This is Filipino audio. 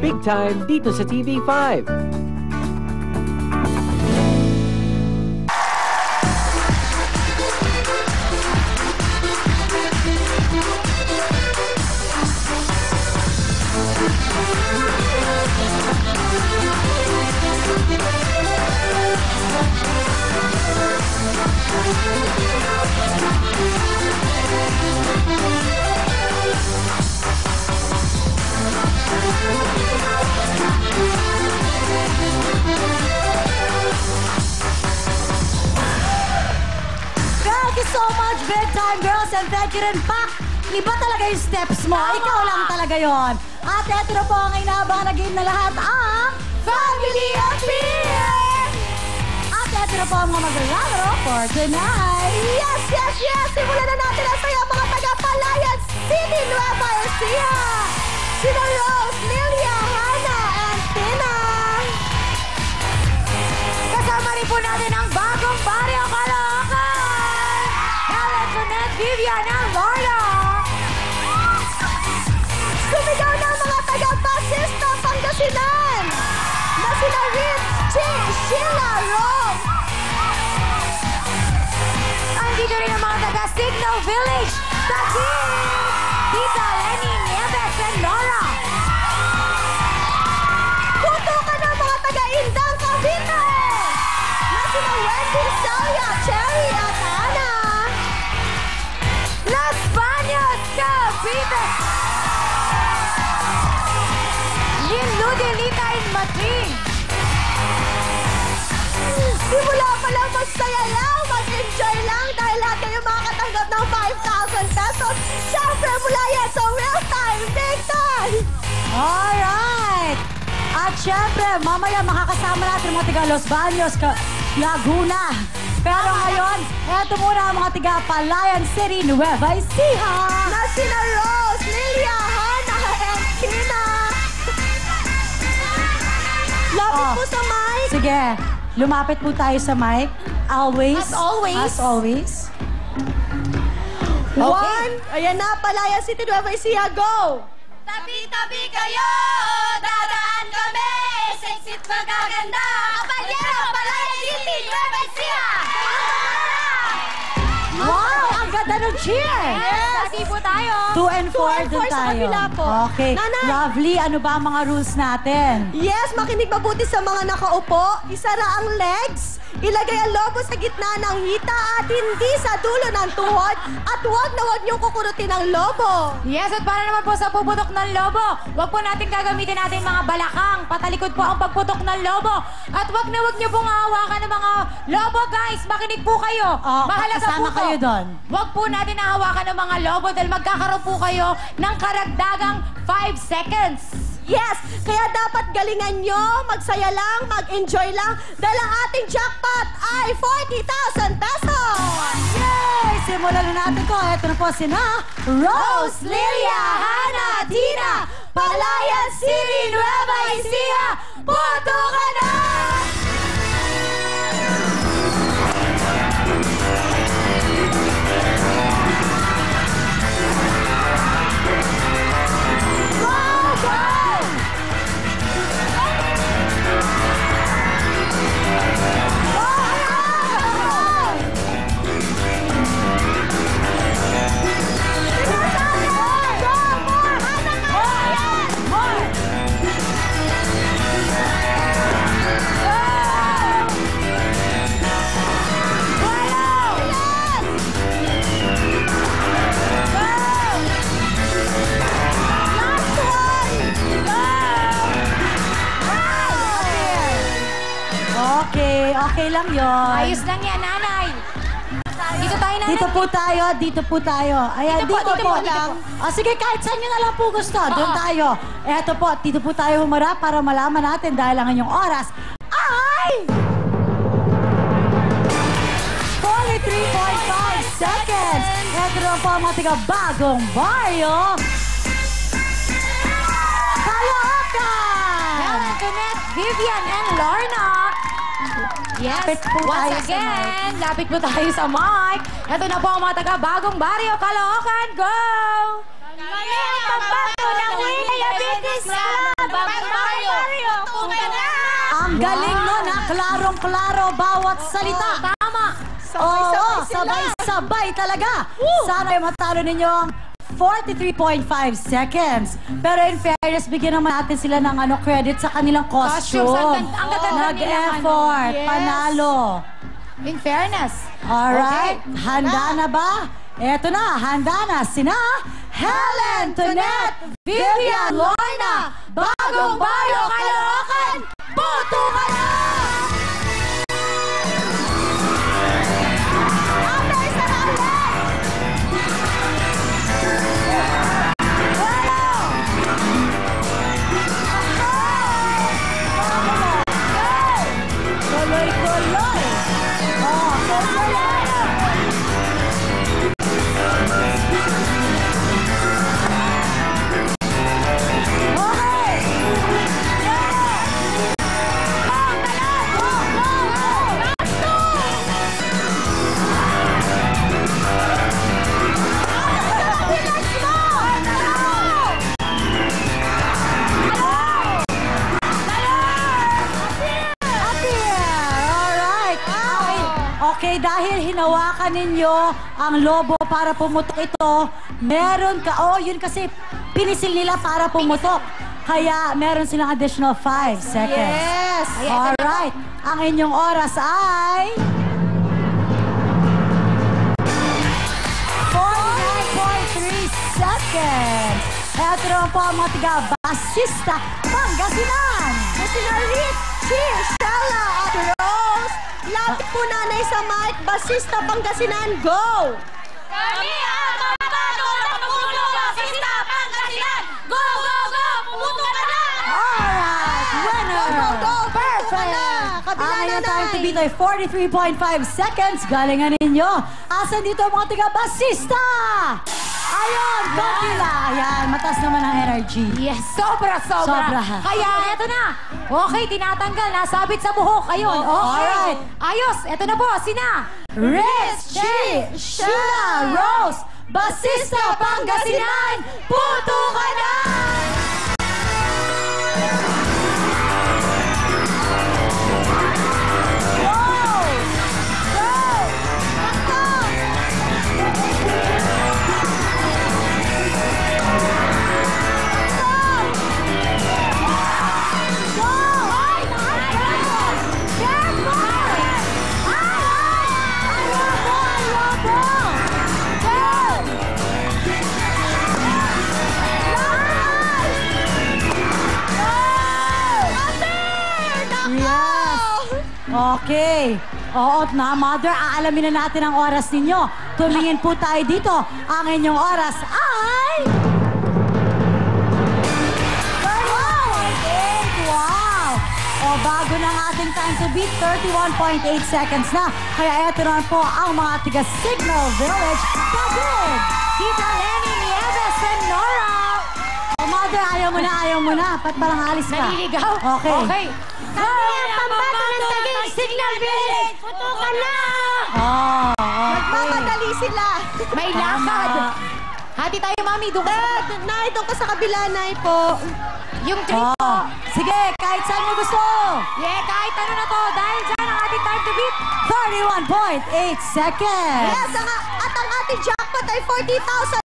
Big Time dito sa TV5. Thank you so much, Big Time Girls, and thank you rin, Pak. Iba talaga yung steps mo. Ikaw lang talaga yon. At eto na po ang inaabangan na game na lahat, ang Family Appeal! At eto na po ang mga maglalaro for tonight. Yes, yes, yes! Simulan na natin ang saya mga taga-Palayan City, Nueva Ecija! Sina Rose, Lilia, Hannah, and Tina! Kasama rin po natin ang bagong Barrio Caloocan! Helen, Jeanette, Vivian, and Lorna! Sumigaw ng mga taga-Basista, Pangasinan! Na sina Rip, Jay, Sheila, Rome! Andito rin ang mga taga-Signal Village, Taguig, Tita Lenny, Nieves, and Nora! Putukan ng mga taga-Indang, Cavite! Na sina Wendy, Celia, Cherry, at Ana! Las Bañas, Cavite! Ludelita in Madrid! Simula pa lang magsaya lang, mag-enjoy lang dahil lahat kayo makakatanggap ng 5,000 pesos. Siyempre mula yan sa Real Time, Big Time! Alright! At syempre, mamaya makakasama natin mga tiga Los Baños, Laguna. Pero ngayon, eto muna ang mga tiga Palayan City, Nueva Ecija. Na sina Rose, Lilia, Hannah, and Tina. Lapit po sa mic. Sige, lumapit po tayo sa mic. Always. As always. As always. One. Ayan na, Palayan City, Nueva Ecija, go! Tabi-tabi kayo, dadaan kami, sexy't magaganda, Kabalyero, Palayan City, Nueva Ecija! Wow! Ang ganda ng cheer! Yes! Lagi po tayo. 2 and 4 2 and doon 4 sa tayo. kabila po. Okay. Nana. Lovely. Ano ba ang mga rules natin? Yes, makinig mabuti sa mga nakaupo. Isara ang legs. Ilagay ang lobo sa gitna ng hita at hindi sa dulo ng tuhod. At huwag na huwag niyong kukurutin ang lobo. Yes, at para naman po sa puputok ng lobo, huwag po natin gagamitin natin mga balakang. Patalikod po ang pagputok ng lobo. At huwag na huwag niyo pong hahawakan ng mga lobo, guys. Makinig po kayo. Mahalaga kasama po to. kayo doon. Huwag po natin hahawakan ng mga lobo dahil magkakaroon po kayo ng karagdagang 5 seconds. Yes, kaya dapat galingan nyo, magsaya lang, mag-enjoy lang, dahil ang ating jackpot ay 40,000 pesos! Yay! Simulan na natin ko. Ito na po sina Rose, Lilia, Hannah, Tina, Palayan City, Nueva Ecija, boto ka na! Okay lang yon. Ayos lang yan, nanay. Dito tayo, nanay. Dito po tayo, dito po tayo. Ayan, Dito po lang. Sige, kahit saan nyo na lang po gusto. Doon tayo. Eto po, dito po tayo humarap para malaman natin dahil ang inyong oras ay 43.5 seconds. Eto na po ang mga tiga bagong Barrio Caloocan. Helen, Jeanette, Vivian, and Lorna. Yes, Lapit po tayo once sa again, lapit po tayo sa mic. Ito na po ang mga taga-bagong Barrio Caloocan. Go! Kami ang pagbato ng Diabetes Club! Ang galing nun, ha? Klarong-klaro bawat salita. Tama. Oo, sabay-sabay talaga. Sana ay matalo ninyo ang 43.5 seconds. Pero in fairness, bigyan naman natin sila ng credit sa kanilang costume. Costumes, ang gaganda nilang Nag-effort, panalo. In fairness. Alright, handa na ba? Eto na, handa na sina Helen, Tonette, Vivian, Lorna, Bagong Bayo, Caloocan, boto ka na! Abay sa Helen! Tuloy-tuloy! Oh, tuloy-tuloy! Okay, dahil hinawakan ninyo ang lobo para pumutok ito, meron ka, yun kasi pinisil nila para pumutok. Kaya meron silang additional 5 seconds. Yes! Alright, ang inyong oras ay 49.3 seconds. Eto naman po ang mga tiga-basista Pangasinan. Sina Richie, Stella at Rose. Lapit po nanay sa mic, basista Pangasinan, go! Kami ang kapatano ng Pangulong Basista Pangasinan! Go, go, go! Pumuto ka na! Alright, winner! Go! Perfect! Kabila Ang inyong nanay. time to beat ay 43.5 seconds. Galingan ninyo. Asan dito ang mga tiga-basista? Ayun, Godzilla. Ayan, mataas naman ang energy. Yes, sobra. Sobra. Kaya eto na. Okay, tinatanggal. Nasabit sa buhok. Ayun, okay. Alright. Ayos, eto na po, sina. Richie, Sheila, Rose, basista Pangasinan, puto ka na! Okay. Oo na, Mother, aalamin na natin ang oras ninyo. Tumingin po tayo dito. Ang inyong oras ay... 31.8. Wow! O, bago na ang ating time to beat, 31.8 seconds na. Kaya eto na po ang mga tiga Signal Village. David! Tita Lenny, Nieves, and Nora. O, Mother, ayaw mo na. Ba't parang alis ka? Naliligaw? Okay. Okay. Kami ang pambato ng Taguig Signal Village, puto ka na! Oh, okay. Magmamadali sila. May lakad. Hati tayo, Mami. Doon ka sa... Nay, doon ka sa kabila, Nay po. Yung trip po. Oh. Sige, kahit saan mo gusto. Yeah, kahit ano na to. Dahil dyan ang ating time to beat. 31.8 seconds. Yes, at ang ating jackpot ay 40,000